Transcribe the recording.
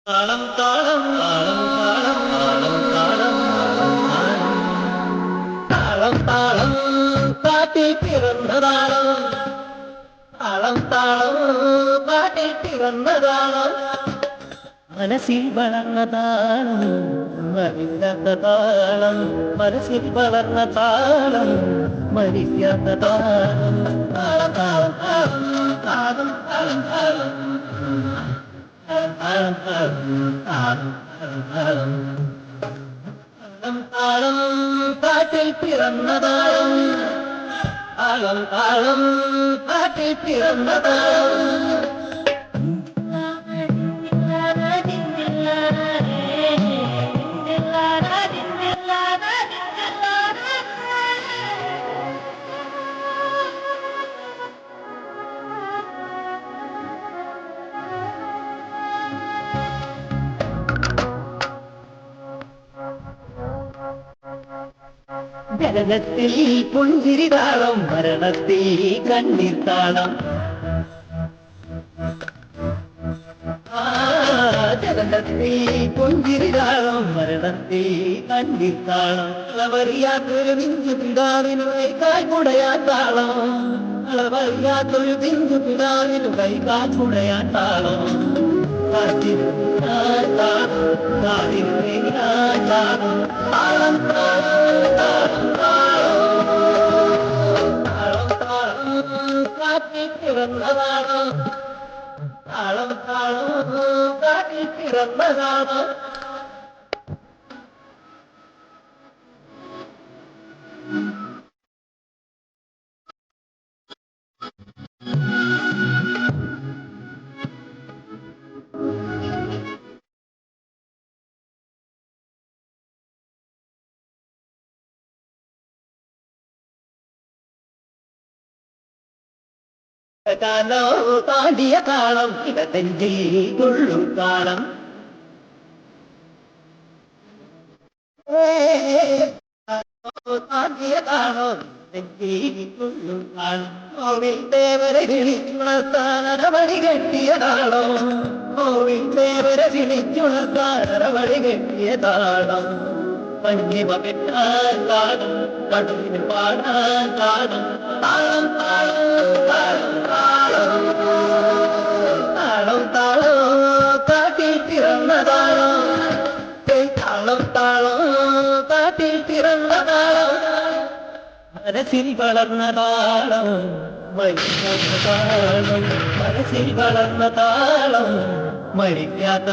താളം താളം താളം താളം താളം താളം താളം താളം കാട്ടിൽ പിറന്ന താളം താളം താളം കാട്ടിൽ പിറന്ന താളം മനസ്സിൽ വളർന്ന താളം മരിക്കാത്ത താളം മനസ്സിൽ വളർന്ന താളം മരിക്കാത്ത താളം താളം താളം താളം താളം താളം താളം കാട്ടിൽ പിറന്ന താളം താളം താളം കാട്ടിൽ പിറന്ന താളം ജനനത്തിൽ പുഞ്ചിരി താളം മരണത്തിൽ കണ്ണീർ താളം ജനനത്തിൽ പുഞ്ചിരി താളം മരണത്തിൽ കണ്ണീർ താളം അളവറിയാത്തൊരു പിഞ്ചു പിതാവിനു കൈകാൽക്കുടയാൻ താളം അളവറിയാത്തൊരു പിഞ്ചു പിതാവിനു കൈകാൽക്കുടയാൻ താളം താളം കാട്ടിൽ പിറന്നതാണ് താളം താളം കാട്ടിൽ പിറന്നതാണ് കാലോ താണ്ടിയ താളം ഇടതെഞ്ചി കൊള്ളും താളം താണ്ടിയ താളം നെഞ്ചി കൊള്ളും താളം ഓവിൽ ദേവരെ വിളിച്ചുണർത്താൻ അരവഴി കെട്ടിയ താളം ഓവിൽ ദേവരെ വിളിച്ചുണർത്താൻ അരവഴി കെട്ടിയ താളം പഞ്ചിമ കെട്ടാൻ താളം കടുവിന് പാടാൻ താളം താളം താളം താളം താളം താളം കാട്ടിൽ പിറന്ന താളം താളം താളം കാട്ടിൽ പിറന്ന താളം മനസ്സിൽ വളർന്ന താളം മരിക്കാത്ത താളം മനസ്സിൽ വളർന്ന താളം മരിക്കാത്ത